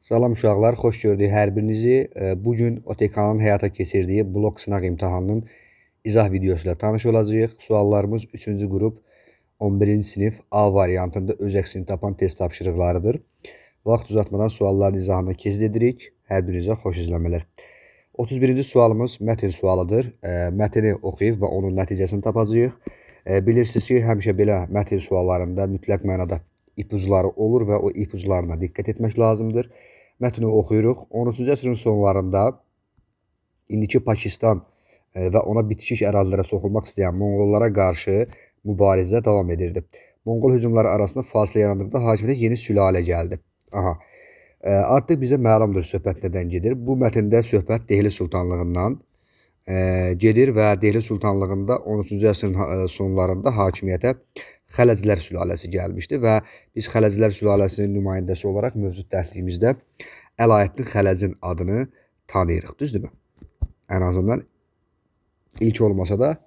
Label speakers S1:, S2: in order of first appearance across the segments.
S1: Salam uşaqlar, xoş gördük hər birinizi. Bugün OTK-nın həyata keçirdiyi blok sınaq imtahanının izah videosu ilə tanış olacağıq. Suallarımız 3-cü qrup 11-ci sinif A variantında öz əksini tapan test tapşırıqlarıdır. Vaxt uzatmadan sualların izahına keçid edirik. Hər birinizə xoş izləmələr. 31-ci sualımız mətn sualıdır. Mətni oxuyub və onun nəticəsini tapacağıq. Bilirsiniz ki, həmişə belə mətn suallarında mütləq mənada ipucuları olur və o ipucularına diqqət etmək lazımdır. Mətni oxuyuruq. 13-cü əsrin sonlarında indiki Pakistan və ona bitişik ərazilərə soxulmaq istəyən Monqollara qarşı mübarizə davam edirdi. Monqol hücumları arasında fasilə yarandıqda hakimiyyətə yeni sülalə gəldi. Artıq bizə məlumdur söhbət nədən gedir. Bu mətndə söhbət Dehli Sultanlığından gedir və Dehli Sultanlığında 13-cü əsrin sonlarında hakimiyyətə Xələclər sülaləsi gəlmişdi və biz Xələclər sülaləsinin nümayəndəsi olaraq mövcud dərsliyimizdə Əlaəddin Xələcin adını tanıyırıq, düzdürmü? Ən azından ilk olmasa da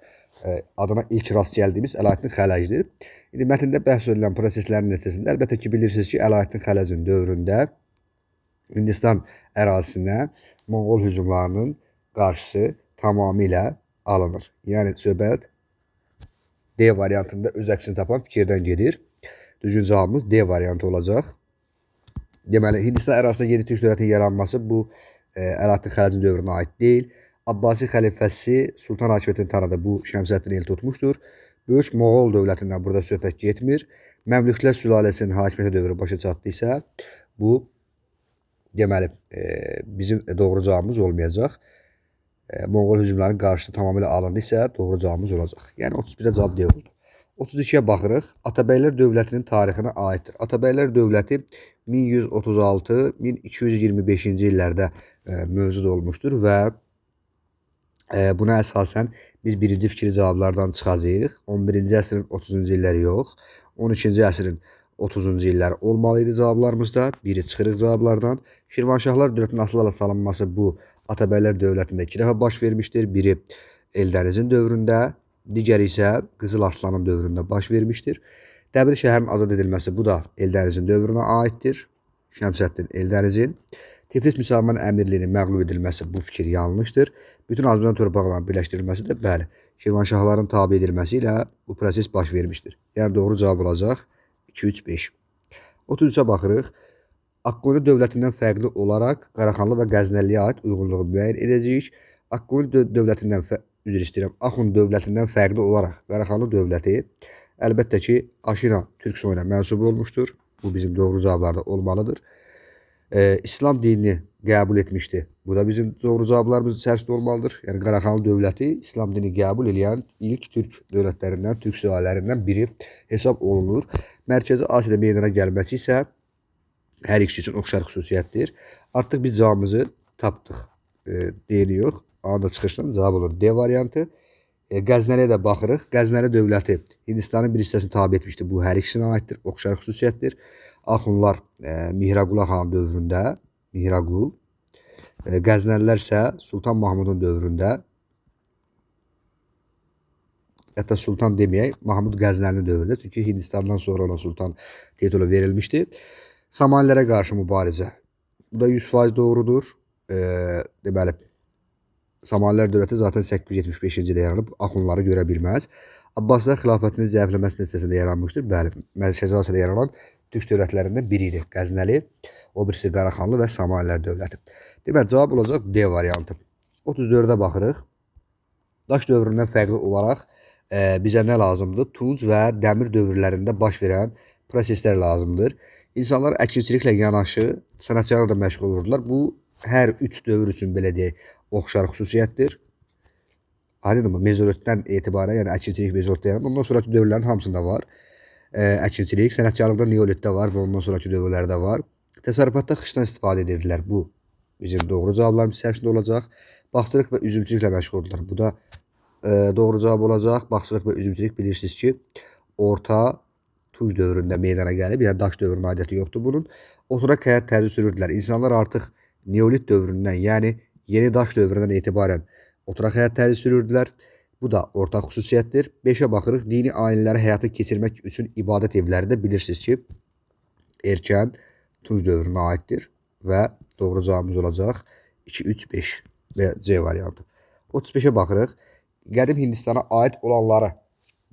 S1: adına ilk rast gəldiyimiz Əlaəddin Xələcdir. İndi mətndə bəhs edilən proseslərin nəticəsində əlbəttə ki, bilirsiniz ki, Əlaəddin Xələcin dövründə Hindistan ərazisinə Monqol hücumlarının qarşısı tamamilə alınır. Yəni söhbət D variantında öz əksini tapan fikirdən gedir. Düzgün cavabımız D variantı olacaq. Deməli, Hindistan ərazisində yeni türk dövlətinin yaranması bu Əlaəddin Xələcin dövrünə aid deyil. Abbasi xəlifəsi Sultan hakimiyyətini tanıdı. Bu Şəmsəddin el tutmuşdur. Böyük Moğol dövlətindən burada söhbət getmir. Məmlüklər sülaləsinin hakimiyyəti dövrü başa çatdıysa, bu deməli bizim doğru cavabımız olmayacaq. Monqol hücumlarının qarşısı tamamilə alındısa doğru cavabımız olacaq. Yəni 31-ə cavab D oldu. 32-yə baxırıq. Atabəylər dövlətinin tarixinə aiddir. Atabəylər dövləti 1136-1225-ci illərdə mövcud olmuşdur və buna əsasən biz birinci fikri cavablardan çıxacağıq. 11-ci əsrin 30-cu illəri yox, 12-ci əsrin 30-cu illər olmalı idi cavablarımızda. Biri çıxırıq cavablardan. Şirvanşahlar dövlətinin asılarla salınması bu Atabəylər dövlətində 2 dəfə baş vermişdir. Biri Eldənizin dövründə, digəri isə Qızıl Arslanın dövründə baş vermişdir. Dəbir şəhərinin azad edilməsi bu da Eldənizin dövrünə aiddir. Şəmsəddin Eldənizin. Tiflis müsəlman əmirliyinin məğlub edilməsi bu fikir yanlışdır. Bütün Azərbaycan torpaqlarının birləşdirilməsi də bəli, Şirvanşahların tabe edilməsi ilə bu proses baş vermişdir. Yəni doğru cavab olacaq 2, 3, 5. 33-ə baxırıq. Akkoni dövlətindən fərqli olaraq Qaraxanlı və Qəznəliyə aid uyğunluğu müəyyən edəcəyik. Akkoni dövlətindən Axund dövlətindən fərqli olaraq Qaraxanlı dövləti əlbəttə ki, Aşina türk soyuna mənsub olmuşdur. Bu bizim doğru cavablarda olmalıdır. İslam dinini qəbul etmişdi. Bu da bizim doğru cavablarımız içərisində olmalıdır. Yəni Qaraxanlı dövləti İslam dinini qəbul edən ilk türk dövlətlərindən, türk sülalələrindən biri hesab olunur. Mərkəzi Asiyada meydana gəlməsi isə hər ikisi üçün oxşar xüsusiyyətdir. Artıq biz cavabımızı tapdıq. D-ni yox. A-da çıxırsan cavab olur. D variantı. Qəznəliyə də baxırıq. Qəznəli dövləti Hindistanın bir hissəsini tabe etmişdir. Bu hər ikisinə aiddir. Oxşar xüsusiyyətdir. Axunlar Mihraqul xan dövründə, Mihraqul. Qəznəlilər isə Sultan Mahmudun dövründə, hətta Sultan deməyək, Mahmud Qəznəlinin dövründə. Çünki Hindistandan sonra ona Sultan titulu verilmişdi. Samanilərə qarşı mübarizə. Bu da 100% doğrudur. Deməli, Samanilər dövləti zaten 875-ci ildə yaranıb, Axunları görə bilməz. Abbasilər xilafətinin zəifləməsi nəticəsində yaranmışdır. Bəli, Mərkəzi Asiyada yaranan türk dövlətlərindən biri idi. Qəznəli, o birisi Qaraxanlı və Samanilər dövləti. Deməli, cavab olacaq D variantı. 34-ə baxırıq. Daş dövründən fərqli olaraq bizə nə lazımdır? Tunc və Dəmir dövrlərində baş verən proseslər lazımdır. İnsanlar əkinçiliklə yanaşı sənətkarlıqla da məşğul olurdular. Bu hər 3 dövr üçün belə deyək, oxşar xüsusiyyətdir. Aydınmı? Mezolitdən etibarən, yəni əkinçilik mezolitdə yaranır. Ondan sonraki dövrlərin hamısında var. Əkinçilik, sənətkarlıqda neolitdə var və ondan sonraki dövrlərdə var. Təsərrüfatda xışdan istifadə edirdilər. Bu bizim doğru cavablarımız içərisində olacaq. Bağçılıq və üzümçülüklə məşğul oldular. Bu da doğru cavab olacaq. Bağçılıq və üzümçülük bilirsiniz ki, orta Tunc dövründə meydana gəlib. Yəni daş dövrünün aidiyyəti yoxdur bunun. Oturaq həyat tərzi sürürdülər. İnsanlar artıq neolit dövründən, yəni yeni daş dövründən etibarən oturaq həyat tərzi sürürdülər. Bu da ortaq xüsusiyyətdir. 5-ə baxırıq. Dini ayinləri həyata keçirmək üçün ibadət evləri də bilirsiniz ki, erkən Tunc dövrünə aiddir və doğru cavabımız olacaq 2, 3, 5 və C variantı. 35-ə baxırıq. Qədim Hindistana aid olanları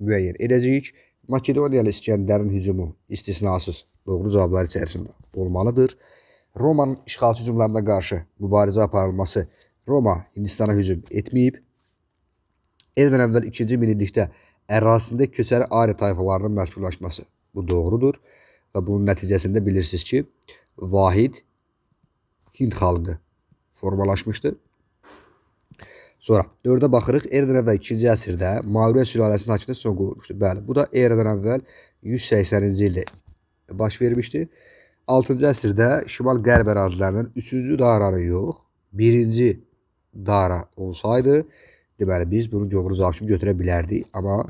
S1: müəyyən edəcəyik. Makedoniyalı İskəndərin hücumu istisnasız doğru cavablar içərisində olmalıdır. Romanın işğalçı hücumlarına qarşı mübarizə aparılması. Roma Hindistana hücum etməyib. Eradan əvvəl 2-ci minillikdə ərazisində köçəri ayrı tayfalarının məskunlaşması. Bu doğrudur və bunun nəticəsində bilirsiniz ki, vahid Hind xalqı formalaşmışdır. Sonra 4-ə baxırıq. Eradan əvvəl 2-ci əsrdə Maurya sülaləsinin hakimiyyətinə son qoyulmuşdur. Bəli, bu da eradan əvvəl 180-ci ildə baş vermişdi. 6-cı əsrdə şimal-qərb ərazilərindən 3-cü daranı yox, 1-ci dara olsaydı, deməli biz bunu doğru cavab kimi götürə bilərdik. Amma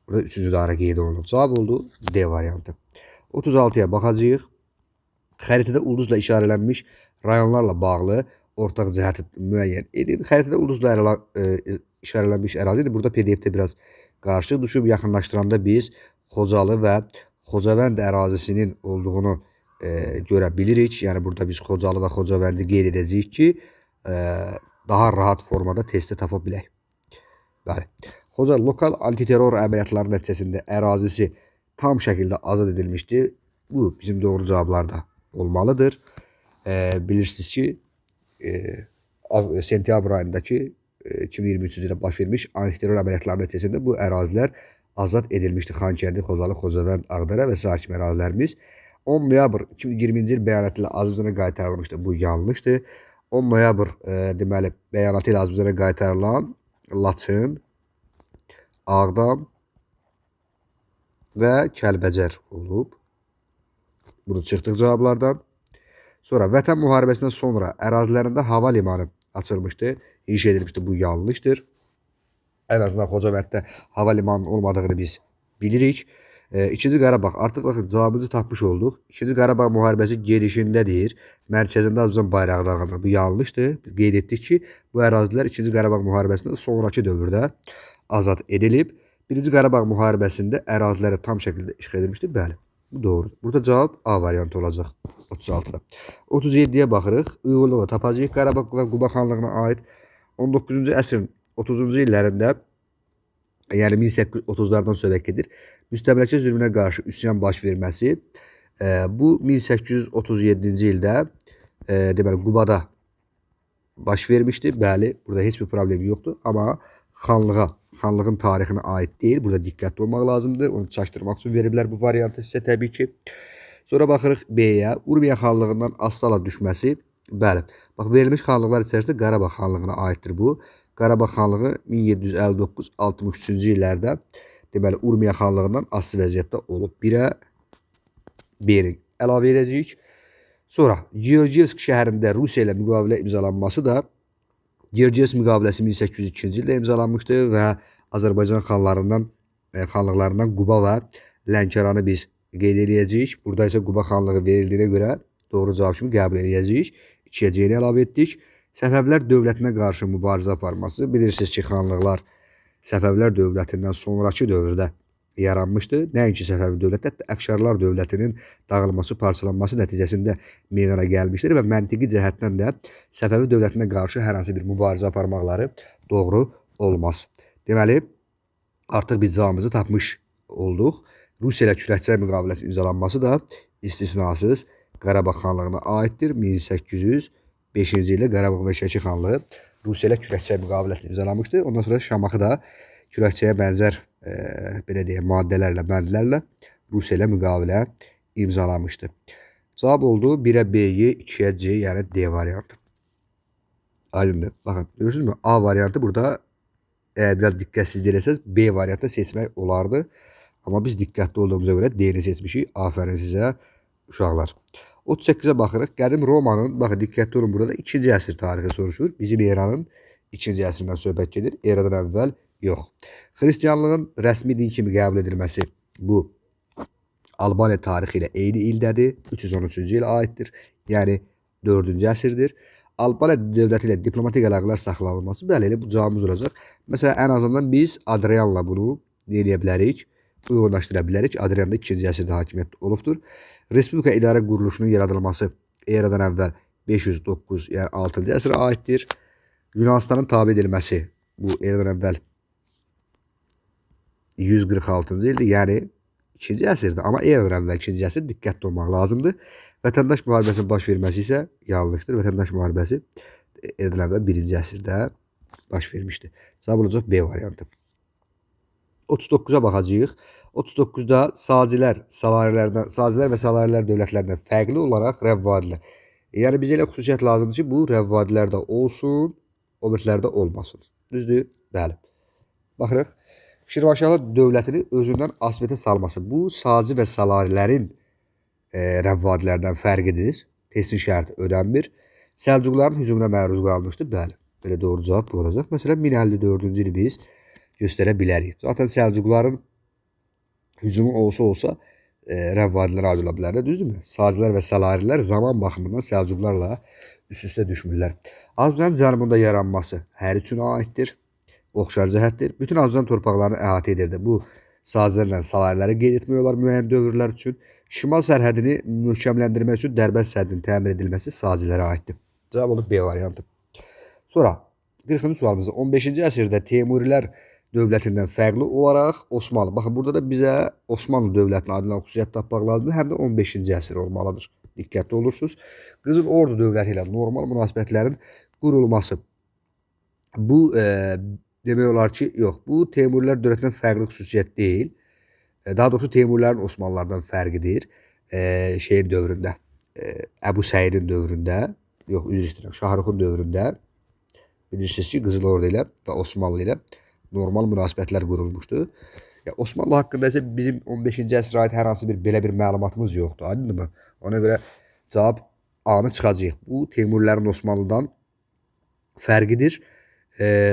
S1: burada 3-cü dara qeyd olunur. Cavab oldu D variantı. 36-ya baxacağıq. Xəritədə ulduzla işarələnmiş rayonlarla bağlı ortaq cəhəti müəyyən edin. Xəritədə ulduzla işarələnmiş ərazidir. Burada PDF-də biraz qarışıq düşüb. Yaxınlaşdıranda biz Xocalı və Xocavənd ərazisinin olduğunu görə bilirik. Yəni burada biz Xocalı və Xocavəndi qeyd edəcəyik ki, daha rahat formada testi tapa bilək. Bəli. Xocalı lokal antiterror əməliyyatları nəticəsində ərazisi tam şəkildə azad edilmişdir. Bu bizim doğru cavablarda olmalıdır. Bilirsiniz ki, sentyabr ayındakı 2023-cü ildə baş vermiş antiterror əməliyyatları nəticəsində bu ərazilər azad edilmişdi. Xankəndi, Xocalı, Xocavənd, Ağdərə və sair kimi ərazilərimiz 10 noyabr 2020-ci il bəyanatı ilə Azərbaycana qaytarılmışdı. Bu yanlışdır. 10 noyabr deməli bəyanatı ilə Azərbaycana qaytarılan Laçın, Ağdam və Kəlbəcər olub. Bunu çıxdıq cavablardan. Sonra Vətən müharibəsindən sonra ərazilərində hava limanı açılmışdı, inşa edilmişdi. Bu yanlışdır. Ən azından Xocavənddə hava limanının olmadığını biz bilirik. İkinci Qarabağ, artıq baxın cavabımızı tapmış olduq. İkinci Qarabağ müharibəsi gedişindədir. Mərkəzində Azərbaycan bayrağı dalğalanır. Bu yanlışdır. Biz qeyd etdik ki, bu ərazilər İkinci Qarabağ müharibəsindən sonraki dövrdə azad edilib. Birinci Qarabağ müharibəsində əraziləri tam şəkildə işğal edilmişdir. Bəli, bu doğrudur. Burada cavab A variantı olacaq 36-da. 37-yə baxırıq. Uyğunluğu tapacağıq. Qarabağ və Quba xanlığına aid 19-cu əsrin 30-cu illərində, yəni 1830-lardan söhbət gedir, müstəmləkə zülmünə qarşı üsyan baş verməsi. Bu 1837-ci ildə deməli Qubada baş vermişdi. Bəli, burada heç bir problem yoxdur. Amma xanlığın tarixinə aid deyil. Burada diqqətli olmaq lazımdır. Onu çaşdırmaq üçün veriblər bu variantı sizə təbii ki. Sonra baxırıq B-yə. Urmiya xanlığından Astala düşməsi. Bəli, bax verilmiş xanlıqlar içərisində Qarabağ xanlığına aiddir bu. Qarabağ xanlığı 1759-63-cü illərdə deməli Urmiya xanlığından asılı vəziyyətdə olub. 1-ə B-ni əlavə edəcəyik. Sonra Georgiyevsk şəhərində Rusiya ilə müqavilə imzalanması da Georgiyevsk müqaviləsi 1802-ci ildə imzalanmışdı və Azərbaycan xanlıqlarından Quba və Lənkəranı biz qeyd edəcəyik. Burada isə Quba xanlığı verildiyinə görə doğru cavab kimi qəbul edəcəyik. 2-yə C-ni əlavə etdik. Səfəvilər dövlətinə qarşı mübarizə aparması. Bilirsiniz ki, xanlıqlar Səfəvilər dövlətindən sonraki dövrdə yaranmışdı. Nəinki Səfəvi dövləti, hətta Əfşarlar dövlətinin dağılması, parçalanması nəticəsində meydana gəlmişdir və məntiqi cəhətdən də Səfəvi dövlətinə qarşı hər hansı bir mübarizə aparmaqları doğru olmaz. Deməli, artıq biz cavabımızı tapmış olduq. Rusiya ilə Kürəkçilər müqaviləsi imzalanması da istisnasız Qarabağ xanlığına aiddir. 1805-ci ildə Qarabağ və Şəki xanlığı Rusiya ilə Kürəkçilər müqaviləsi imzalanmışdı. Ondan sonra Şamaxı da Kürəkçəyə bənzər belə deyək, maddələrlə, bəndlərlə Rusiya ilə müqavilə imzalamışdı. Cavab oldu 1-ə B-yi, 2-yə C, yəni D variantı. Aydındır. Baxın, görürsünüzmü? A variantı burada biraz diqqətsizlik eləsəz B variantı seçmək olardı. Amma biz diqqətli olduğumuza görə D-ni seçmişik. Afərin sizə uşaqlar. 38-ə baxırıq. Qədim Romanın, baxın diqqətli olun, burada da 2-ci əsr tarixi soruşur. Bizim eranın 2-ci əsrindən söhbət gedir. Eradan əvvəl yox. Xristianlığın rəsmi din kimi qəbul edilməsi bu Albaniya tarixi ilə eyni ildədir. 313-cü ilə aiddir. Yəni 4-cü əsrdir. Albaniya dövləti ilə diplomatik əlaqələr saxlanılması, bəli, elə bu cavabımız olacaq. Məsələn, ən azından biz Adrianla bunu deyə bilərik, uyğunlaşdıra bilərik. Adrianda 2-ci əsrdə hakimiyyət olubdur. Respublika idarə quruluşunun yaradılması eradan əvvəl 509, yəni 6-cı əsrə aiddir. Yunanistanın tabe edilməsi bu eradan əvvəl 146-cı ildir, yəni 2-ci əsrdir. Amma eradan əvvəl 2-ci əsr diqqətli olmaq lazımdır. Vətəndaş müharibəsinin baş verməsi isə yanlışdır. Vətəndaş müharibəsi eradan əvvəl 1-ci əsrdə baş vermişdi. Cavab olacaq B variantı. 39-a baxacağıq. 39-da sazilər və salarilər dövlətlərindən fərqli olaraq rəvvadilər. Yəni bizə elə xüsusiyyət lazımdır ki, bu rəvvadilərdə olsun, o birlərdə olmasın. Düzdür? Bəli. Baxırıq. Şirvanşahlar dövlətini özündən asibətə salması. Bu sazi və salarilərin rəvvadilərdən fərqidir. Testin şərti ödənmir. Səlcuqların hücumuna məruz qalmışdır. Bəli. Belə doğru cavab bu olacaq. Məsələn, 1054-cü ili biz göstərə bilərik. Zaten Səlcuqların hücumu olsa rəvvadilər aid ola bilər də, düzdürmü? Sazilər və salarilər zaman baxımından Səlcuqlarla üst-üstə düşmürlər. Azərbaycanın cənubunda yaranması hər üçün aiddir. Oxşar cəhətdir. Bütün Azərbaycan torpaqlarını əhatə edirdi. Bu sazlərlə salariləri qeyd etmək olar müəyyən dövrlər üçün. Şimal sərhədini möhkəmləndirmək üçün Dərbənd səddinin təmir edilməsi sazilərə aiddir. Cavab olub B variantı. Sonra 40-cı sualımızda 15-ci əsrdə Teymurilər dövlətindən fərqli olaraq Osmanlı. Baxın, burada da bizə Osmanlı dövlətinin adından xüsusiyyət tapmaq lazımdır. Həm də 15-ci əsr olmalıdır. Diqqətli olursunuz. Qızıl Ordu dövləti ilə normal münasibətlərin qurulması. Bu demək olar ki, yox, bu Teymurilər dövlətindən fərqli xüsusiyyət deyil. Daha doğrusu Teymurlərin Osmanlılardan fərqidir. Şeyin dövründə, Əbu Səidin dövründə, yox, üzr istəyirəm, Şahrukun dövründə bilirsiniz ki, Qızıl Ordu ilə və Osmanlı ilə normal münasibətlər qurulmuşdur. Osmanlı haqqında isə bizim 15-ci əsrə aid hər hansı belə bir məlumatımız yoxdur. Aydınmı? Ona görə cavab A-nı çıxacaq. Bu Teymurlərin Osmanlıdan fərqidir.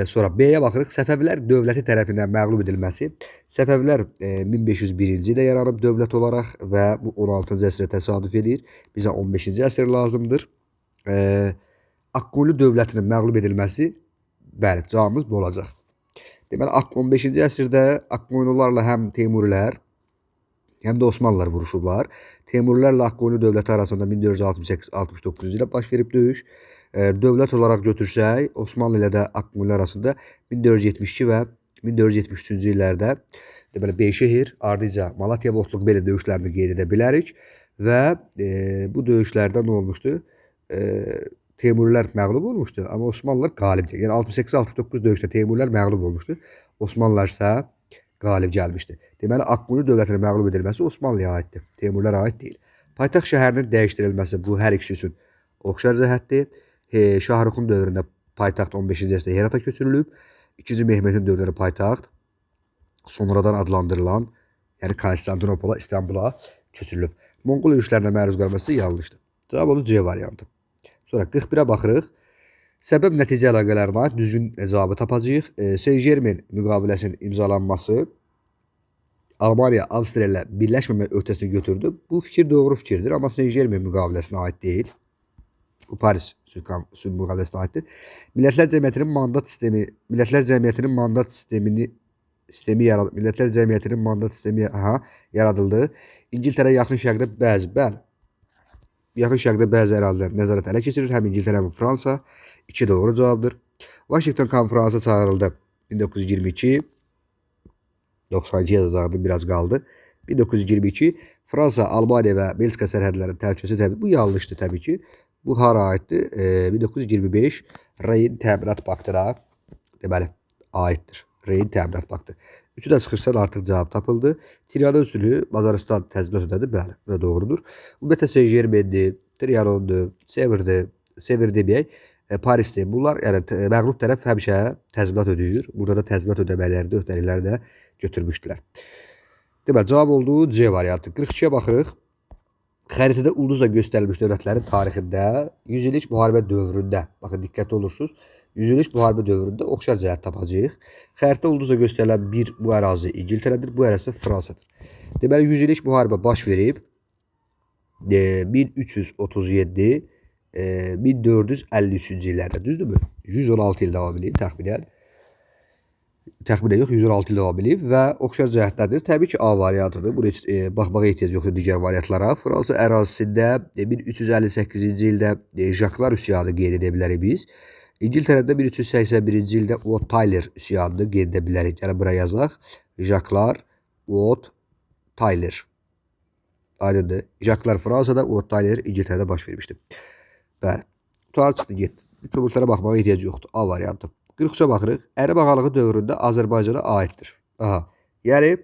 S1: Sonra B-yə baxırıq. Səfəvilər dövləti tərəfindən məğlub edilməsi. Səfəvilər 1501-ci ildə yaranıb dövlət olaraq və bu 16-cı əsrə təsadüf edir. Bizə 15-ci əsr lazımdır. Akkoyunlu dövlətinin məğlub edilməsi, bəli, cavabımız bu olacaq. Deməli, 15-ci əsrdə Akkoyunlularla həm Teymurilər, həm də Osmanlılar vuruşublar. Teymurilərlə Akkoyunlu dövləti arasında 1468-69 ilə baş verib döyüş. Dövlət olaraq götürsək, Osmanlı ilə də Akkoyunlu arasında 1472 və 1473-cü illərdə deməli Beyşəhir, ardınca Malatya və Otluq belə döyüşlərini qeyd edə bilərik və bu döyüşlərdə nə olmuşdu? Teymurilər məğlub olmuşdu, amma Osmanlılar qalibdir. Yəni 68-69 döyüşdə Teymurilər məğlub olmuşdu. Osmanlılar isə qalib gəlmişdi. Deməli, Akkoyunlu dövlətinin məğlub edilməsi Osmanlıya aiddir. Teymurlara aid deyil. Paytaxt şəhərinin dəyişdirilməsi bu hər ikisi üçün oxşar cəhətdir. Şahrukun dövründə paytaxt 15-ci əsrdə Herata köçürülüb. 2-ci Mehmetin dövründə paytaxt sonradan adlandırılan, yəni Konstantinopola, İstanbula köçürülüb. Monqol yürüşlərinə məruz qalması yanlışdır. Cavab olur C variantı. Sonra 41-ə baxırıq. Səbəb-nəticə əlaqələrinə aid düzgün cavabı tapacağıq. Saint-Germain müqaviləsinin imzalanması Almaniya Avstriya ilə birləşməmək öhdəsini götürdü. Bu fikir doğru fikirdir, amma Saint-Germain müqaviləsinə aid deyil. Bu Paris sülh müqaviləsinə aiddir. Millətlər Cəmiyyətinin mandat sistemi yaradıldı. İngiltərə yaxın şərqdə bəzi ərazilər nəzarət ələ keçirir. Həm İngiltərə, həm Fransa. 2 doğru cavabdır. Washington konfransı çağırıldı. 1922. 92 yazacaqdı, biraz qaldı. 1922. Fransa, Albaniya və Belçika sərhədlərinin təhlükəsizliyi bu yanlışdır təbii ki. Bu hara aiddir? 1925 Reyn təminat paktına deməli aiddir. Reyn təminat paktı. 3-ü də çıxırsan artıq cavab tapıldı. Trianon sülhü Macaristan təzminat ödədi. Bəli, bu da doğrudur. Ümumiyyətlə Saint-Germaindir, Trianondur, Sevr deməyək, Parisdir. Bunlar yəni məğlub tərəf həmişə təzminat ödəyir. Burada da təzminat ödəmələrində öhdəlikləri də götürmüşdülər. Deməli, cavab oldu C variantı. 42-yə baxırıq. Xəritədə ulduzla göstərilmiş dövlətlərin tarixində 100 illik müharibə dövründə, baxın diqqətli olursunuz, 100 illik müharibə dövründə oxşar cəhət tapacağıq. Xəritədə ulduzla göstərilən bu ərazi İngiltərədir, bu ərazi Fransadır. Deməli, 100 illik müharibə baş verib 1337, 1453-cü illərdə, düzdürmü? 116 il davam edir təxminən. təxminən yox, 116 il davam edib və oxşar cəhətlərdir. Təbii ki, A variantıdır. Buna heç baxmağa ehtiyac yoxdur digər variantlara. Fransa ərazisində 1358-ci ildə Jaklar üsyanı qeyd edə bilərik biz. İngiltərədə 1381-ci ildə Wat Tyler üsyanını qeyd edə bilərik. Yəni bura yazaq. Jaklar, Wat Tyler. Aydındır. Jaklar Fransada, Wat Tyler İngiltərədə baş vermişdi. Bəli. Tutar çıxdı, getdi. Kömürlərə baxmağa ehtiyac yoxdur. A variantı. 43-ə baxırıq. Ərəb ağalığı dövründə Azərbaycana aiddir. Aha. Yəni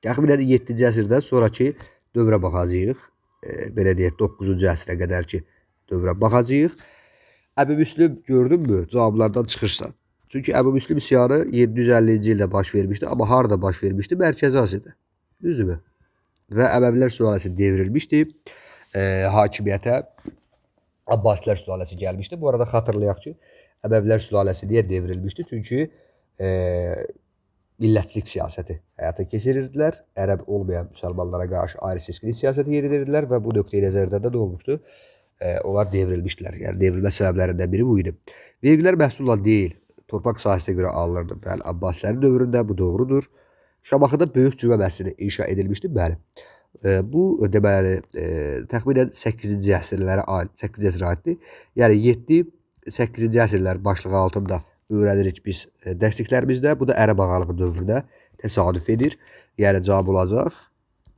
S1: təxminən 7-ci əsrdən sonrakı dövrə baxacağıq. Belə deyək, 9-cu əsrə qədərki dövrə baxacağıq. Əbu Müslim gördünmü? Cavablardan çıxırsan. Çünki Əbu Müslim üsyanı 750-ci ildə baş vermişdi, amma harada baş vermişdi? Mərkəzi Asiyada. Düzdürmü? Və Əməvilər sülaləsi devrilmişdi. Hakimiyyətə Abbasilər sülaləsi gəlmişdi. Bu arada xatırlayaq ki, Əməvilər sülaləsi niyə devrilmişdi? Çünki millətçilik siyasəti həyata keçirirdilər. Ərəb olmayan müsəlmanlara qarşı ayrı-seçkilik siyasəti yeridirdilər və bu nöqteyi nəzərdən də nə olmuşdu? Onlar devrilmişdilər. Yəni devrilmə səbəblərindən biri bu idi. Vergilər məhsulla deyil, torpaq sahəsinə görə alınırdı. Bəli, Abbasilərin dövründə bu doğrudur. Şamaxıda böyük cümə məscidi inşa edilmişdi. Bəli. Bu deməli təxminən 8-ci əsrlərə aid, 8-ci əsrə aiddir. Yəni 7-8-ci əsrlər başlığı altında öyrənirik biz dərsliklərimizdə. Bu da Ərəb ağalığı dövrünə təsadüf edir. Yəni cavab olacaq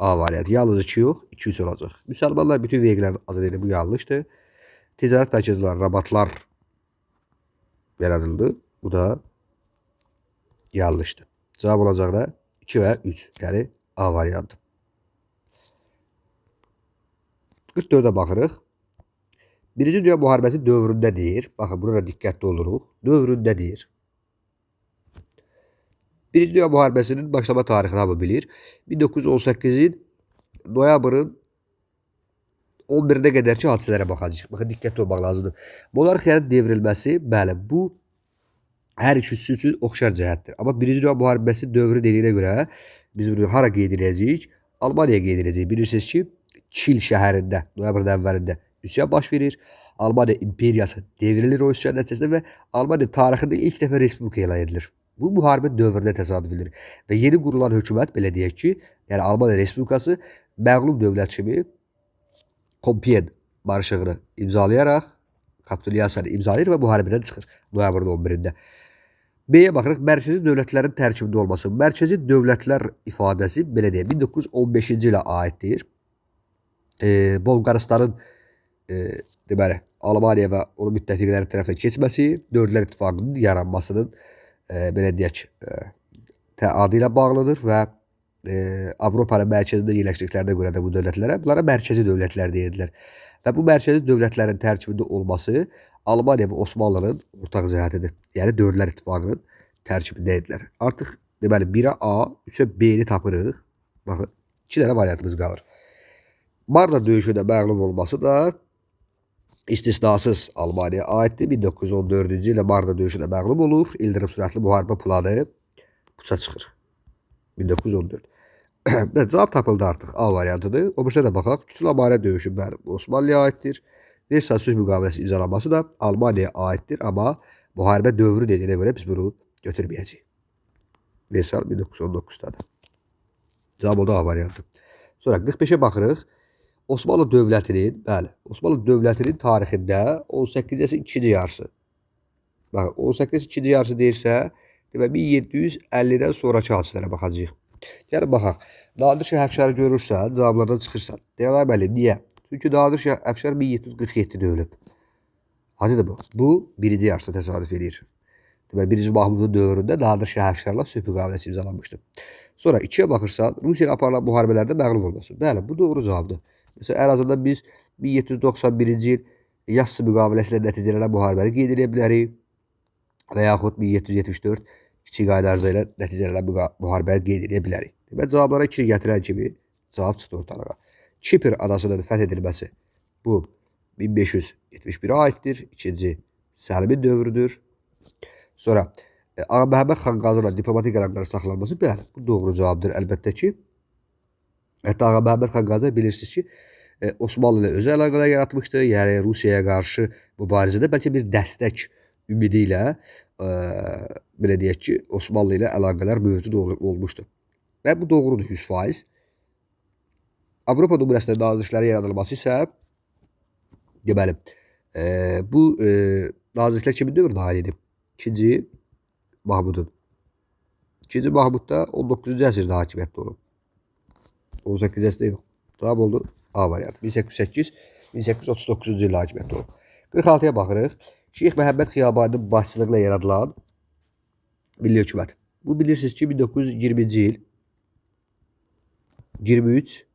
S1: A variantı. Yalnız 2 yox, 2-3 olacaq. Müsəlmanlar bütün vergilərini azad edir. Bu yanlışdır. Ticarət mərkəzləri, rabatlar yaradıldı. Bu da yanlışdır. Cavab olacaq da 2 və 3. Yəni A variantı. 44-ə baxırıq. Birinci Dünya müharibəsi dövründə deyir. Baxın, burada diqqətli oluruq. Dövründə deyir. Birinci Dünya müharibəsinin başlama tarixini hamı bilir. 1918-in noyabrın 11-nə qədərki hadisələrə baxacağıq. Baxın, diqqətli olmaq lazımdır. Monarxiyanın devrilməsi, bəli, bu hər ikisi üçün oxşar cəhətdir. Amma Birinci Dünya müharibəsi dövrü dediyinə görə biz bunu hara qeyd edəcəyik? Almaniya qeyd edəcəyik. Bilirsiniz ki, Kil şəhərində noyabrın əvvəlində üsyan baş verir. Almaniya imperiyası devrilir o üsyan nəticəsində və Almaniya tarixində ilk dəfə respublika elan edilir. Bu müharibə dövründə təsadüf edilir. Və yeni qurulan hökumət, belə deyək ki, yəni Almaniya Respublikası məğlub dövlət kimi Kompiyen barışığını imzalayaraq, kapitulyasiyanı imzalayır və müharibədən çıxır noyabrın 11-də. B-yə baxırıq, mərkəzi dövlətlərin tərkibində olması. Mərkəzi dövlətlər ifadəsi, belə deyək, 1915-ci ilə aiddir. Bolqaristanın deməli, Almaniya və onun müttəfiqləri tərəfindən keçməsi, Dördlər İttifaqının yaranmasının belə deyək, adı ilə bağlıdır və Avropanın mərkəzində yerləşdiklərinə görə də bu dövlətlərə, bunlara mərkəzi dövlətlər deyirdilər. Və bu mərkəzi dövlətlərin tərkibində olması Almaniya və Osmanlının ortaq cəhətidir. Yəni Dördlər İttifaqının tərkibində idilər. Artıq deməli 1-ə A, 3-ə B-ni tapırıq. Baxın, 2 dənə variantımız qalır. Marna döyüşündə məğlub olması da istisnasız Almaniyaya aiddir. 1914-cü ildə Marna döyüşündə məğlub olur. İldırım sürətli müharibə planı puça çıxır. 1914. Cavab tapıldı artıq. A variantıdır. O birisi də baxaq. Küçül Amarə döyüşü bəli Osmanlıya aiddir. Versal sülh müqaviləsi imzalanması da Almaniyaya aiddir. Amma müharibə dövrü dediyinə görə biz bunu götürməyəcəyik. Versal 1919-dadır. Cavab oldu A variantı. Sonra 45-ə baxırıq. Osmanlı dövlətinin, bəli, Osmanlı dövlətinin tarixində 18-ci əsrin ikinci yarısı. Baxın, 18-ci ikinci yarısı deyirsə, demək 1750-dən sonraki hadisələrə baxacağıq. Yəni, baxaq, Nadir Şah Əfşarı görürsən, cavablardan çıxırsan. Deyələr, bəli, niyə? Çünki Nadir Şah Əfşar 1747-də ölüb. Hadıdır bu? Bu, birinci yarısı təsadüf edir. Demək, birinci Mahmudun dövründə Nadir Şah Əfşarla sülh müqaviləsi imzalanmışdı. Sonra 2-yə baxırsan, Rusiya ilə aparılan müharibələrdə məğlub olması. Bəli, bu doğru cavabdır. Mesela ən azından biz 1791-ci il Yassı müqaviləsi ilə nəticələnən müharibəni qeyd edə bilərik və yaxud 1774 Kiçik Qaydarca ilə nəticələnən müharibəni qeyd edə bilərik. Demək, cavablara 2 gətirən kimi cavab çıxdı ortalığa. Kipr adasının fəth edilməsi bu 1571-ə aiddir. İkinci Səlimin dövrüdür. Sonra Ağa Məhəmməd xan Qazıla diplomatik əlaqələr saxlanması, bəli, bu doğru cavabdır əlbəttə ki. Hətta Ağa Məhəmməd xan Qazıla bilirsiniz ki, Osmanlı ilə özəl əlaqələr yaratmışdı. Yəni Rusiyaya qarşı mübarizədə bəlkə bir dəstək ümidi ilə belə deyək ki, Osmanlı ilə əlaqələr mövcud olmuşdu. Və bu doğrudur 100%. Avropa nümunəsində nazirliklərin yaradılması isə deməli bu nazirliklər kimin dövrünə aid idi? 2-ci Mahmudun. 2-ci Mahmud da 19-cu əsrdə hakimiyyətdə olub. 18-ci əsrdə yox. Cavab oldu A variantı. 1808-1839-cu ildə hakimiyyətdə olub. 46-ya baxırıq. Şeyx Məhəmməd Xiyabaninin başçılığı ilə yaradılan Milli Hökumət. Bu bilirsiniz ki 1920-ci il 23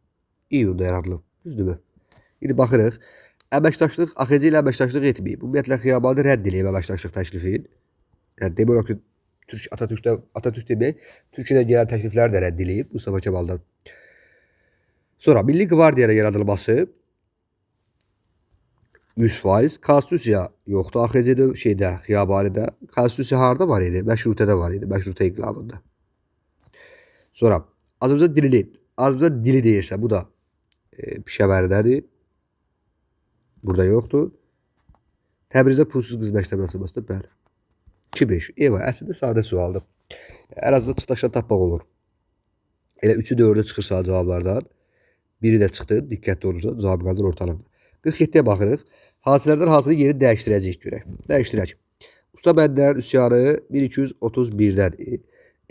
S1: iyunda yaradılıb. Düzdürmü? İndi baxırıq. Əməkdaşlıq, AXC ilə əməkdaşlıq etməyib. Ümumiyyətlə Xiyabani rədd edib əməkdaşlıq təklifini. Yəni demək olar ki, Atatürk demək, Türkiyədən gələn təklifləri də rədd edib Mustafa Kemal'dan. Sonra Milli Qvardiyanın yaradılması 100%. Konstitusiya yoxdur. AXC-də, Xiyabanidə. Konstitusiya harda var idi? Məşrutədə var idi. Məşrutə inqilabında. Sonra Azərbaycan dili deyirsə, bu da Pişəvərdədir. Burada yoxdur. Təbrizdə pulsuz qız məktəbi açılması da bəli. 2-5. Eyvah, əslində sadə sualdır. Ən azından çıxdaşdan tapmaq olur. Elə 3-ü 4-ü çıxırsa cavablardan. Biri də çıxdı, diqqətli olursa cavab qaldır ortalıqda. 47-yə baxırıq. Hadisələrdən hansını yeri dəyişdirəcəyik görək. Dəyişdirək. Usta Bəndərin üsyanı 1231-dədir.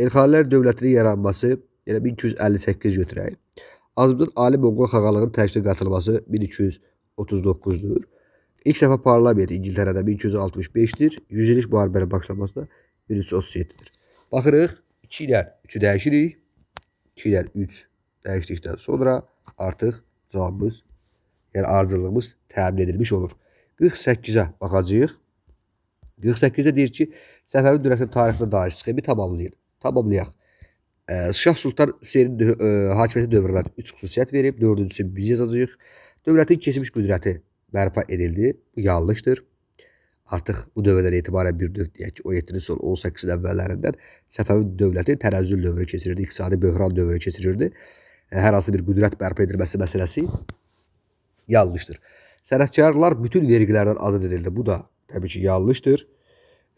S1: Elxanilər dövlətinin yaranması elə 1258 götürək. Azərbaycan Ali Monqol xaqanlığının təşkilə qatılması 1239-dur. İlk səfər parlament İngiltərədə 1265-dir. 100 illik müharibənin başlaması da 1337-dir. Baxırıq, 2 ilə 3-ü dəyişirik. 2 ilə 3 dəyişdikdən sonra artıq cavabımız, yəni ardıcıllığımız təmin edilmiş olur. 48-ə baxacağıq. 48-də deyir ki, Səfəvi dövlətinin tarixinə dair sxemi tamamlayaq. Şah Sultan Hüseynin hakimiyyəti dövründən 3 xüsusiyyət verib, 4-cüsü biz yazacağıq. Dövlətin keçmiş qüdrəti bərpa edildi. Bu yanlışdır. Artıq bu dövrdən etibarən bir növ deyək ki, 17-ci son 18-in əvvəllərindən Səfəvi dövləti tənəzzül dövrü keçirirdi, iqtisadi böhran dövrü keçirirdi. Hər hansı bir qüdrət bərpa edilməsi məsələsi yanlışdır. Sənətkarlar bütün vergilərdən azad edildi. Bu da təbii ki, yanlışdır.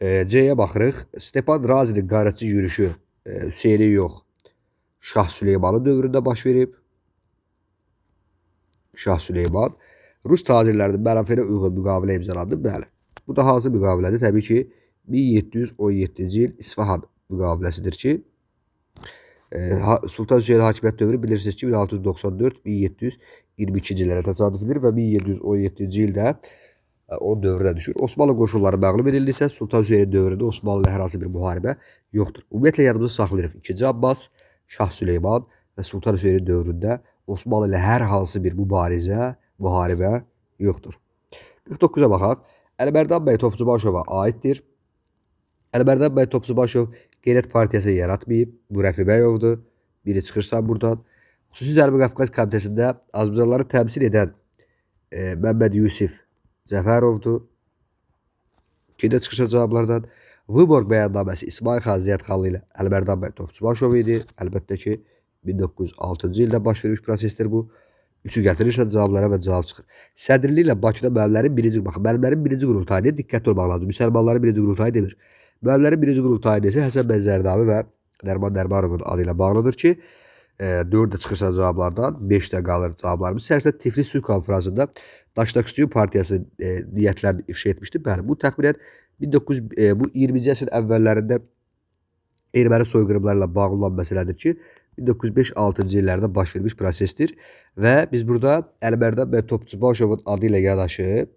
S1: C-yə baxırıq. Stepan Razinin qarətçi yürüyüşü Hüseyni yox, Şah Süleymanın dövründə baş verib. Şah Süleyman. Rus tacirlərinin mənafeyinə uyğun müqavilə imzalandı. Bəli. Bu da hansı müqavilədir? Təbii ki, 1717-ci il İsfahan müqaviləsidir ki, Sultan Hüseyin hakimiyyət dövrü bilirsiniz ki, 1694-1722-ci illərə təsadüf edir və 1717-ci ildə onun dövrünə düşür. Osmanlı qoşunları məğlub edildisə, Sultan Hüseynin dövründə Osmanlı ilə hər hansı bir müharibə yoxdur. Ümumiyyətlə, yadımızı saxlayırıq. 2-ci Abbas, Şah Süleyman və Sultan Hüseynin dövründə Osmanlı ilə hər hansı bir müharibə yoxdur. 49-a baxaq. Əlibərdan bəy Topçubaşova aiddir. Əlibərdan bəy Topçubaşov Qeyrət Partiyası yaratmayıb. Bu Rəfibəyovdur. Biri çıxırsan buradan. Xüsusi Zərbi Qafqaz Komitəsində Azərbaycanlıları təmsil edən Məmməd Yusif Cəfərovdur. 2-də çıxırsa cavablardan. Vıborq bəyannaməsi İsmail xan Ziyadxanlı ilə Əlibərdan bəy Topçubaşov idi. Əlbəttə ki, 1906-cı ildə baş vermiş prosesdir bu. 3-ü gətirirsə cavablara və cavab çıxır. Sədrliyi ilə Bakıda müəllimlərin birinci qurultayıdır. Diqqətli olmaq lazım. Müsəlmanların birinci qurultayı demir. Müəllimlərin birinci qurultayı desə Həsən bəy Zərdabi və Nəriman Nərimanovun adı ilə bağlıdır ki, 4-də çıxırsa cavablardan 5-də qalır cavablarımız. Sərsə Tiflis Sülh Konfransında Daşdaküstü Partiyası niyyətlərini ifşa etmişdir. Bəli, bu təxminən 20-ci əsrin əvvəllərində erməni soyqırımlarla bağlı olan məsələdir ki, 1905-6-cı illərdə baş vermiş prosesdir və biz burada Əlibərdan bəy Topçubaşovun adı ilə yanaşı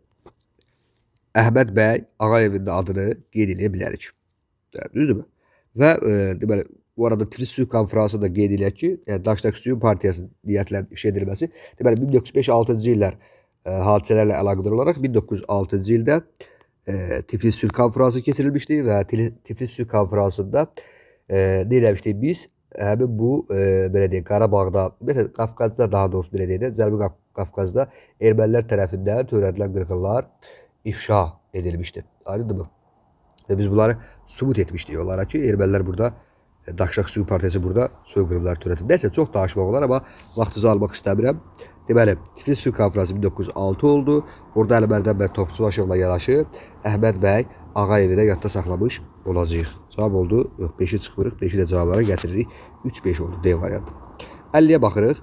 S1: Əhməd bəy Ağayevin də adını qeyd edə bilərik. Düzdürmü? Və deməli, bu arada Tiflis Sülh Konfransında qeyd edək ki, Daşdaküstü Partiyasının niyyətlərinin ifşa edilməsi, deməli 1905-6-cı illər hadisələrlə əlaqədar olaraq 1906-cı ildə Tiflis Sülh Konfransı keçirilmişdi və Tiflis Sülh Konfransında nə eləmişdik biz? Həmin bu, belə deyək, Qarabağda, Qafqazda daha doğrusu belə deyək, Cənubi Qafqazda ermənilər tərəfindən törədilən qırğınlar ifşa edilmişdi. Aydındır mı? Və biz bunları sübut etmişdik onlara ki, ermənilər burada, Daşdaküstü Partiyası burada soyqırımlar törədib. Nəysə, çox danışmaq olar, amma vaxtınızı almaq istəmirəm. Deməli, Tiflis Sülh Konfransı 1906 oldu. Orada Əlibərdan bəy Topçubaşovla yanaşı Əhməd bəy Ağayevi də yadda saxlamış olacağıq. Cavab oldu. Yox, 5-i çıxırıq. 5-i də cavablara gətiririk. 3-5 oldu D variantı. 50-yə baxırıq.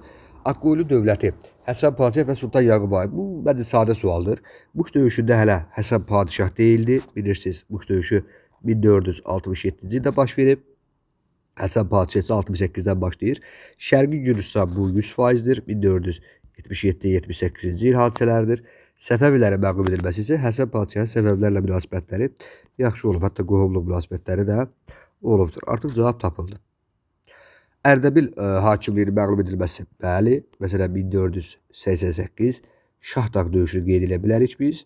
S1: Akkoylu dövləti Həsən Padişah və Sultan Yaqubayev. Bu bəzi sadə sualdır. Buş döyüşündə hələ Həsən Padişah deyildi. Bilirsiniz, Buş döyüşü 1467-ci ildə baş verib. Həsən Padişah isə 68-dən başlayır. Şərqi Gürcüstan bu 100%-dir. 1477-78-ci il hadisələrdir. Səfəvilərin məğlub edilməsi isə Həsən Padişahın Səfəvilərlə münasibətləri yaxşı olub. Hətta qohumluq münasibətləri də olubdur. Artıq cavab tapıldı. Ərdəbil hakimliyinin məğlub edilməsi, bəli. Məsələn, 1488 Şahdağ döyüşünü qeyd edə bilərik biz.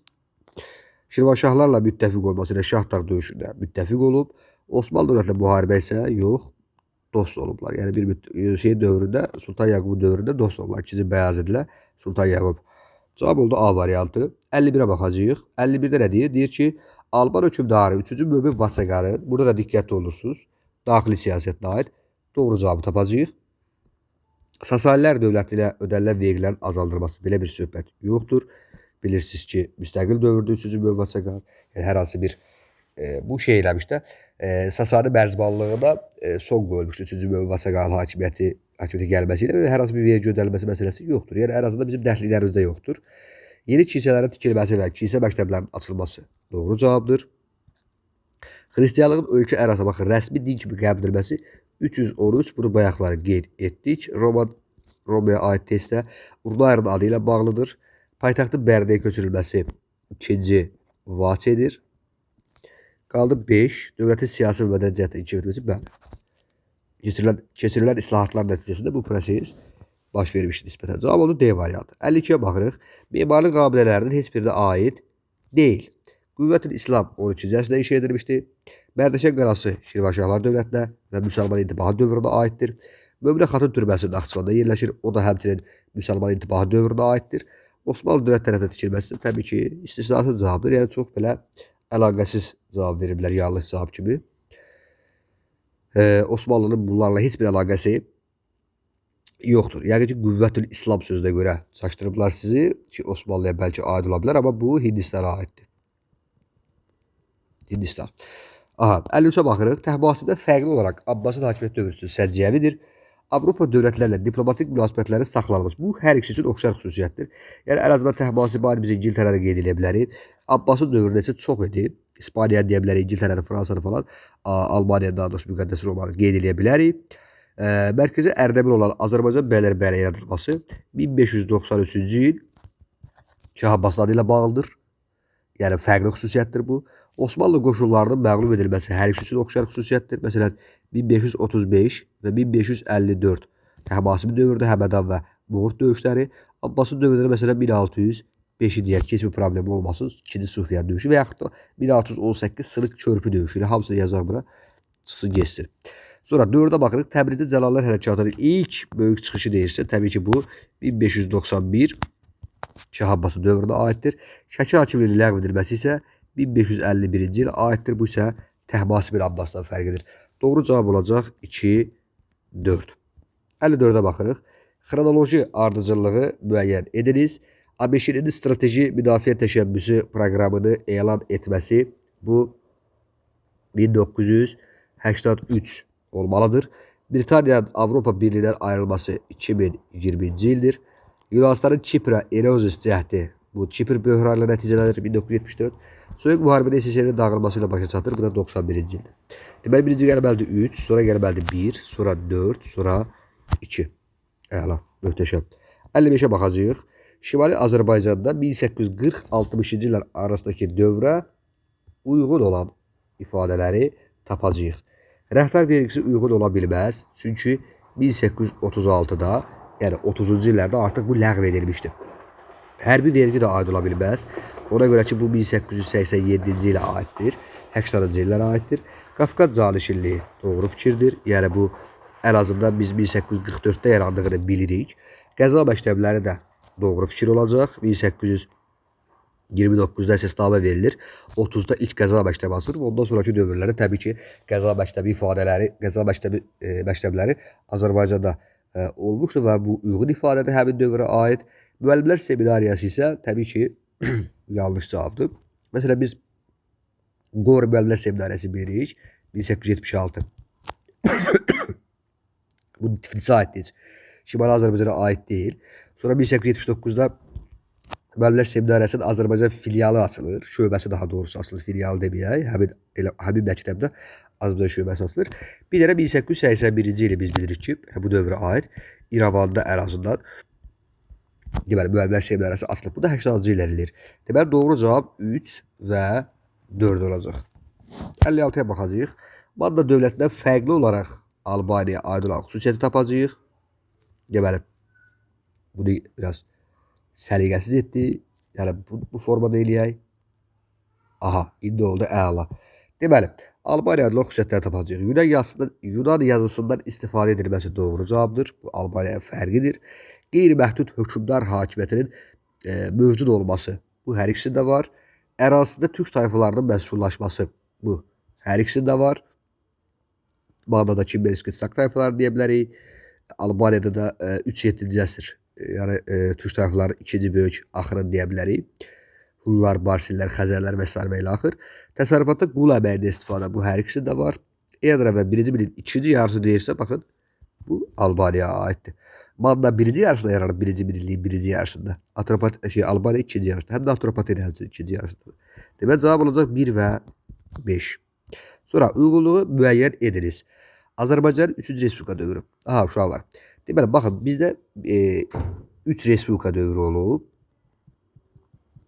S1: Şirvanşahlarla müttəfiq olması ilə Şahdağ döyüşündə müttəfiq olub. Osmanlı dövlətinə müharibə isə yox, dost olublar. Yəni bir dövründə, Sultan Yaqubun dövründə dost olublar. 2-ci Bəyazid ilə Sultan Yaqub. Cavab oldu A variantı. 51-ə baxacağıq. 51-də nə deyir? Deyir ki, Alban hökmdarı 3-cü Mömin Vaçaqanın, burada da diqqətli olursunuz, daxili siyasətinə aid doğru cavabı tapacağıq. Sasanilər dövləti ilə ödənilən vergilərin azaldılması, belə bir söhbət yoxdur. Bilirsiniz ki, müstəqil dövrdə 3-cü Mömin Vaçaqan, yəni hər hansı bir bu şey eləmişdə, Sasani mərzbanlığına son qoyulmuşdur 3-cü Mömin Vaçaqanın hakimiyyəti gəlməsi ilə hər hansı bir vergi ödənilməsi məsələsi yoxdur. Yəni ən azından bizim dəhlizlərimizdə yoxdur. Yeni kilsələrin tikilməsi və kilsə məktəblərinin açılması doğru cavabdır. Xristianlığın ölkə ərazisində baxın, rəsmi din kimi qəbul edilməsi 313, bunu bayaqları qeyd etdik. Romaya aid testdə Urnayrın adı ilə bağlıdır. Paytaxtın Bərdəyə köçürülməsi 2-ci Vaçedir. Qaldı 5. Dövlətin siyasi və mədəniyyətlə inkişaf etməsi, bəli. Keçirilən islahatlar nəticəsində bu proses baş vermişdir nisbətən. Cavab oldu D variantı. 52-yə baxırıq. Memarlıq abidələrinin heç birinə aid deyil. Qüvvətül İslam 12-ci əsrdə inşa edilmişdir. Mərdəkən qalası Şirvanşahlar dövlətinə və Müsəlman İntibahı dövrünə aiddir. Möminə Xatun türbəsi Naxçıvanda yerləşir. O da həmçinin Müsəlman İntibahı dövrünə aiddir. Osmanlı dövlət tərəfindən tikilməsi təbii ki, istisnasız cavabdır. Yəni çox belə əlaqəsiz cavab veriblər, yanlış cavab kimi. Osmanlının bunlarla heç bir əlaqəsi yoxdur. Yəni ki, Qüvvətül İslam sözünə görə çaşdırıblar sizi ki, Osmanlıya bəlkə aid ola bilər, amma bu Hindistana aiddir. Hindistan. Aha, 53-ə baxırıq. Təhbasimdə fərqli olaraq Abbasın hakimiyyət dövrüsü Səciyyəvidir. Avropa dövlətlərlə diplomatik münasibətlərin saxlanılması. Bu hər ikisi üçün oxşar xüsusiyyətdir. Yəni ən azından Təhbasimə biz İngiltərəni qeyd edə bilərik. Abbasın dövründə isə çox idi. İspaniya deyə bilərik, İngiltərəni, Fransanı falan, Almaniya daha doğrusu müqəddəs Romanı qeyd edə bilərik. Mərkəzi Ərdəbil olan Azərbaycan bəylərbəyi yaradılması 1593-cü il Şah Abbasın adı ilə bağlıdır. Yəni fərqli xüsusiyyətdir bu. Osmanlı qoşunlarının məğlub edilməsi hər ikisi üçün oxşar xüsusiyyətdir. Məsələn, 1535 və 1554 Təhmasimi dövründə Həmədan və Moğurt döyüşləri, Abbasın dövründə məsələn 1605-i deyək ki, heç bir problemi olmasın, 2-ci Sufiyan döyüşü və yaxud da 1618 Sırıq körpü döyüşü ilə hamısını yazaq bura, çıxsın geçsin. Sonra 4-ə baxırıq. Təbrizdə Cəlallar Hərəkatının ilk böyük çıxışı deyirsə, təbii ki, bu 1591 Şah Abbasın dövrünə aiddir. Şəki hakimliyinin ləğv edilməsi isə 1551-ci il aiddir. Bu isə Təhmasimi Abbasdan fərqidir. Doğru cavab olacaq 2, 4. 54-ə baxırıq. Xronoloji ardıcıllığı müəyyən ediniz. ABŞ-nin strateji müdafiə təşəbbüsü proqramını elan etməsi bu 1983 olmalıdır. Britaniyanın Avropa Birliyindən ayrılması 2020-ci ildir. Yunanistanın Kiprə erozis cəhdi, bu Kipr böhranla nəticələnir 1974. Soyuq müharibədə SSR-nin dağılması ilə başa çatır, bu da 91-ci ildir. Deməli, birinci gəlməlidir 3, sonra gəlməlidir 1, sonra 4, sonra 2. Əla, möhtəşəm. 55-ə baxacağıq. Şimali Azərbaycanda 1840-60-cı illər arasındakı dövrə uyğun olan ifadələri tapacağıq. Rəhbər vergisi uyğun ola bilməz, çünki 1836-da, yəni 30-cu illərdə artıq bu ləğv edilmişdir. Hərbi vergi də aid ola bilməz. Ona görə ki, bu 1887-ci ilə aiddir, 80-cı illərə aiddir. Qafqaz canişinliyi doğru fikirdir. Yəni bu ən azından biz 1844-də yarandığını bilirik. Qəza məktəbləri də doğru fikir olacaq. 1829-da əsasnamə verilir. 30-da ilk qəza məktəbi açılır. Ondan sonraki dövrlərdə təbii ki, qəza məktəbi ifadələri, qəza məktəbləri Azərbaycanda olmuşdur və bu uyğun ifadədir həmin dövrə aid. Müəllimlər seminariyası isə təbii ki, yanlış cavabdır. Məsələn, biz Qor Bələdiyyə Seminariyası Beriş 1876. Bu Tiflisə aiddir. Şimali Azərbaycana aid deyil. Sonra 1879-da Bələdiyyə Seminariyasının Azərbaycan filialı açılır. Şöbəsi daha doğrusu açılır. Filialı deməyək. Həmin məktəbdə Azərbaycan şöbəsi açılır. Bir dənə 1881-ci ili biz bilirik ki, bu dövrə aid İrəvanda ərazından deməli Bələdiyyə Seminariyası açılıb. Bu da 80-cı illəridir. Deməli doğru cavab 3 və 4 olacaq. 56-ya baxacağıq. Manna dövlətindən fərqli olaraq Albaniyaya aid olan xüsusiyyəti tapacağıq. Deməli, bunu biraz səliqəsiz etdi. Yəni, bu formada eləyək. Aha, indi oldu əla. Deməli, Albaniya adlı xüsusiyyətləri tapacağıq. Yunan yazısından istifadə edilməsi doğru cavabdır. Bu, Albaniyaya fərqidir. Qeyri-məhdud hökmdar hakimiyyətinin mövcud olması. Bu, hər ikisində var. Ərazisində türk tayfalarının məşhurlaşması. Bu, hər ikisində var. Mannada Kimmerski Sak tayfaları deyə bilərik. Albaniyada da 3-7-ci əsr, yəni türk tayfalarının ikinci böyük axırını deyə bilərik. Hunlar, Barsillər, Xəzərlər və s. və ilə axır. Təsərrüfatda qul əməyində istifadə. Bu, hər ikisində var. Edirə və 1-ci ilin ikinci yarısı deyirsə, baxın, bu Albaniyaya aiddir. Manna 1-ci yarısında yaranıb 1-ci minilliyin 1-ci yarısında. Albaniya 2-ci yarısında. Həm də Atropatena 2-ci yarısında. Deməli, cavab olacaq 1 və 5. Sonra, uyğunluğu müəyyən ediniz. Azərbaycanın 3-cü Respublika dövrü. Aha, uşaqlar. Deməli, baxın, bizdə 3 Respublika dövrü olub.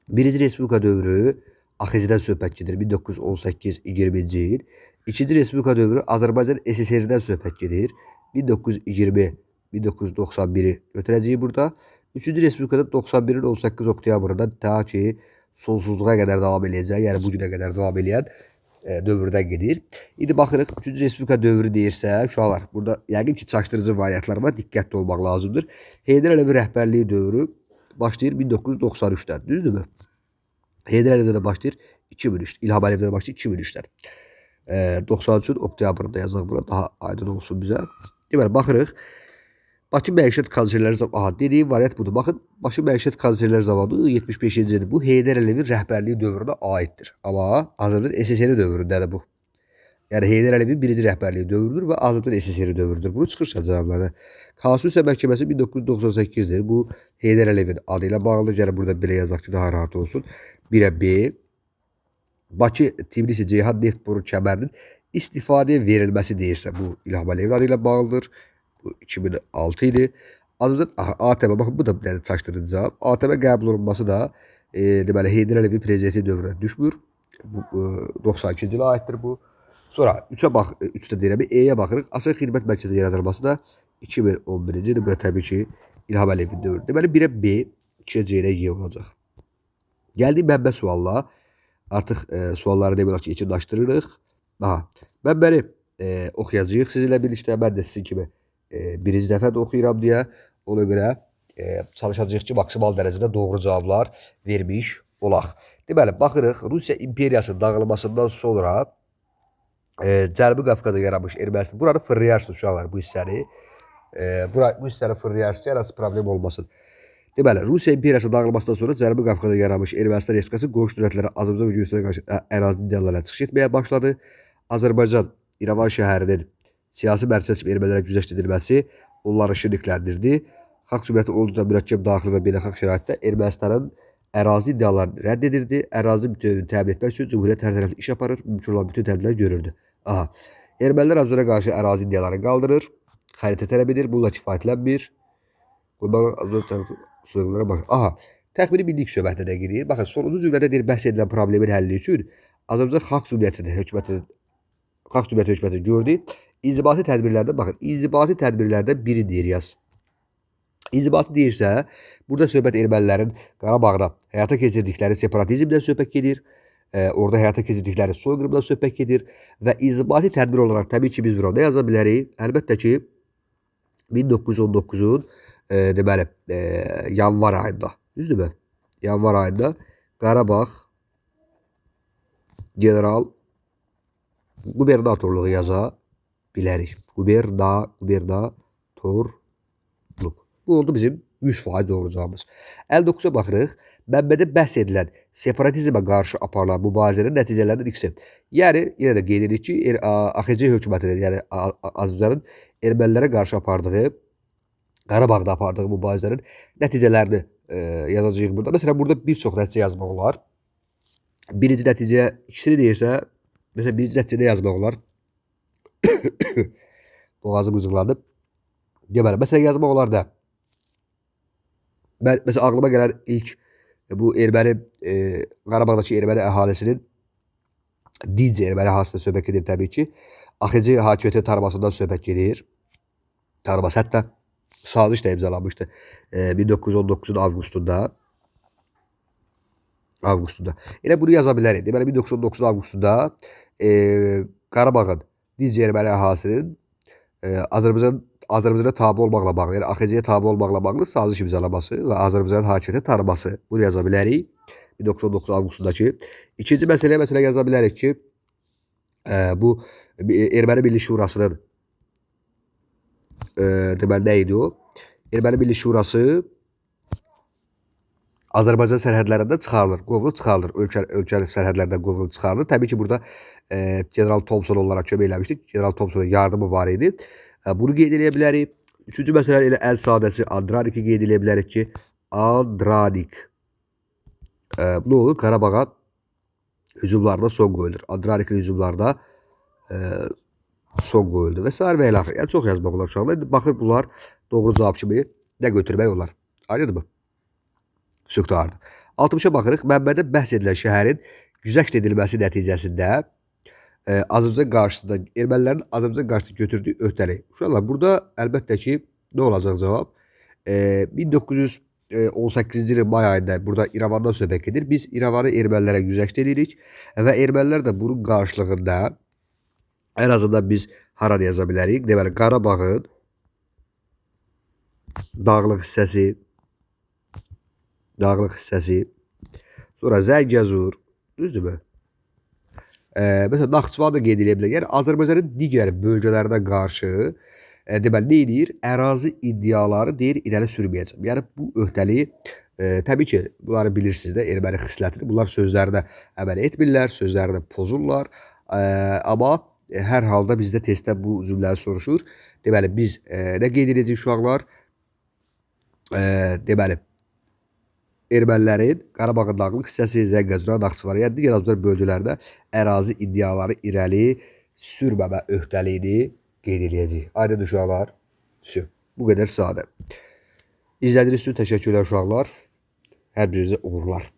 S1: 1-ci Respublika dövrü AXC-dən söhbət gedir. 1918-20-ci il. 2-ci Respublika dövrü Azərbaycan SSR-dən söhbət gedir. 1920-1991-i götürəcəyik burada. 3-cü Respublikada 91-in 18 oktyabrından ta ki sonsuzluğa qədər davam edəcək. Yəni bu günə qədər davam edən dövrdən gedir. İndi baxırıq 3-cü Respublika dövrü deyirsə, uşaqlar, burada yəqin ki çaşdırıcı variantlar var. Diqqətli olmaq lazımdır. Heydər Əliyev rəhbərliyi dövrü başlayır 1993-dən. Düzdürmü? Heydər Əliyev də başlayır 2003. İlham Əliyev də başlayır 2003-dən. 93-ün oktyabrında yazaq bura, daha aydın olsun bizə. Deməli, baxırıq. Bakı Məişət Konserləri zamanı, aha, dediyim variant budur. Baxın, Bakı Məişət Konserləri zamanı 75-ci ildir. Bu, Heydər Əliyevin rəhbərliyi dövrünə aiddir. Amma Azərbaycan SSR dövründədir bu. Yəni, Heydər Əliyevin birinci rəhbərliyi dövrüdür və Azərbaycan SSR dövrüdür. Bunu çıxırsa cavablarda. Konstitusiya Məhkəməsi 1998-dir. Bu, Heydər Əliyevin adı ilə bağlıdır. Yəni, burada belə yazaq ki, daha rahat olsun. 1-ə B. Bakı, Tbilisi, Ceyhan neft boru kəmərinin istifadəyə verilməsi deyirsə, bu İlham Əliyevin adı ilə bağlıdır. Bu 2006 idi. Azərbaycan ATM, baxın, bu da bir dənə çaşdırıcı cavab. ATM qəbul olunması da deməli, Heydər Əliyevin prezidenti dövrünə düşmür. Bu 92-ci ilə aiddir bu. Sonra 3-ə bax, 3-də deyirəm, E-yə baxırıq. Asıl xidmət mərkəzi yaradılması da 2011-ci ildir. Bu da təbii ki, İlham Əliyevin dövrüdür. Deməli, 1-ə B, 2-yə C ilə Y olacaq. Gəldik mənbə sualına. Artıq sualları demək olar ki, yekunlaşdırırıq. Aha, mənbəni oxuyacağıq sizinlə birlikdə. Mən də sizin kimi birinci dəfə də oxuyuram deyə. Ona görə çalışacağıq ki, maksimal dərəcədə doğru cavablar vermiş olaq. Deməli, baxırıq, Rusiya imperiyasının dağılmasından sonra Cənubi Qafqada yaranmış Ermənistan. Buranı fırlayarsınız uşaqlar, bu hissəni. Bu hissəni fırlayarsınız, hər hansı problem olmasın. Deməli, Rusiya imperiyasının dağılmasından sonra Cənubi Qafqada yaranmış Ermənistan Respublikası qonşu dövlətlərə Azərbaycan və Gürcüstana qarşı ərazi iddialarına çıxış etməyə başladı. Azərbaycan İrəvan şəhərinin siyasi mərkəz kimi ermənilərə güzəşt edilməsi onları şirnikləndirdi. Xalq Cümhuriyyəti olduqca mürəkkəb daxili və beynəlxalq şəraitdə Ermənistanın ərazi iddialarını rədd edirdi. Ərazi bütövlüyünü təmin etmək üçün Cümhuriyyət hər tərəfli iş aparır, mümkün olan bütün tədbirlər görürdü. Aha. Ermənilər Azərbaycana qarşı ərazi iddialarını qaldırır, xəritə tələb edir, bununla kifayətlənmir. Aha. Təxmini minlik söhbətinə girir. Baxın, sonuncu cümlədə deyir, bəhs edilən problemin həlli üçün Azərbaycan Xalq Cümhuriyyəti hökuməti gördü. İnzibati tədbirlərdən, baxın, inzibati tədbirlərdən biri deyir, yaz. İnzibati deyirsə, burada söhbət ermənilərin Qarabağda həyata keçirdikləri separatizmdən söhbət gedir. Orada həyata keçirdikləri soyqırımdan söhbət gedir. Və inzibati tədbir olaraq təbii ki, biz burada yaza bilərik. Əlbəttə ki, 1919-un deməli, yanvar ayında, düzdürmü? Yanvar ayında Qarabağ general qubernatorluğu yaza bilərik. Qubernatorluq. Bu oldu bizim 100% doğru cavabımız. 59-a baxırıq. Mənbədə bəhs edilən separatizmə qarşı aparılan mübarizənin nəticələrindən ikisi. Yəni yenə də qeyd edirik ki, AXC hökumətinin, yəni Azərbaycanın ermənilərə qarşı apardığı, Qarabağda apardığı mübarizənin nəticələrini yazacağıq burada. Məsələn, burada bir çox nəticə yazmaq olar. Birinci nəticəyə ikisini deyirsə, məsələn, birinci nəticədə yazmaq olar. Boğazım qızıqlandı. Deməli, məsələn, yazmaq olar da. Mən məsələn ağlıma gələn ilk bu erməni Qarabağdakı erməni əhalisinin dinc erməni əhalisində söhbət gedir təbii ki. AXC hakimiyyəti tanımasından söhbət gedir. Tanıması hətta saziş də imzalanmışdı 1919-un avqustunda. Elə bunu yaza bilərik. Deməli 1919 avqustunda Qarabağın dinc erməni əhalisinin Azərbaycana tabe olmaqla bağlı, yəni AXC-yə tabe olmaqla bağlı saziş imzalaması və Azərbaycanın hakimiyyəti tanıması. Bunu yaza bilərik 1919 avqustundakı. İkinci məsələ yaza bilərik ki, bu Erməni Milli Şurasının deməli nə idi o? Erməni Milli Şurası Azərbaycan sərhədlərindən çıxarılır, qovulub çıxarılır. Ölkə sərhədlərindən qovulub çıxarılır. Təbii ki, burada General Thompson onlara kömək eləmişdik. General Thompsonun yardımı var idi. Bunu qeyd edə bilərik. Üçüncü məsələ elə ən sadəsi Andraniki qeyd edə bilərik ki, Andranik nə olur? Qarabağa hücumlarına son qoyulur. Andranikin hücumlarına son qoyuldu və s. və ilə axır. Yəni çox yazmaq olar uşaqlar. Baxır bunlar doğru cavab kimi nə götürmək olar. Aydındır mı? Süqtardır. 60-a baxırıq. Mənbədə bəhs edilən şəhərin güzəşt edilməsi nəticəsində Azərbaycan qarşısında ermənilərin Azərbaycan qarşısında götürdüyü öhdəlik. Uşaqlar, burada əlbəttə ki, nə olacaq cavab? 1918-ci ilin may ayında burada İrəvandan söhbət gedir. Biz İrəvanı ermənilərə güzəşt edirik və ermənilər də bunun qarşılığında ən azından biz hara yaza bilərik? Deməli, Qarabağın dağlıq hissəsi, sonra Zəngəzur, düzdürmü? Məsələn, Naxçıvan da qeyd edə bilər. Yəni, Azərbaycanın digər bölgələrinə qarşı deməli, nə edir? Ərazi iddiaları deyir, irəli sürməyəcəm. Yəni, bu öhdəliyi, təbii ki, bunları bilirsiniz də, erməni xislətidir. Bunlar sözlərinə əməl etmirlər, sözlərini pozurlar. Amma hər halda bizdə testdə bu cümlələri soruşur. Deməli, biz nə qeyd edəcəyik uşaqlar? Deməli, ermənilərin Qarabağın dağlıq hissəsi, Zəngəzura, Naxçıvana, yəni digər Azərbaycan bölgələrində ərazi iddiaları irəli sürməmə öhdəliyini qeyd edəcəyik. Aydın uşaqlar. Bu qədər sadə. İzlədiyiniz üçün təşəkkürlər uşaqlar. Hər birinizə uğurlar.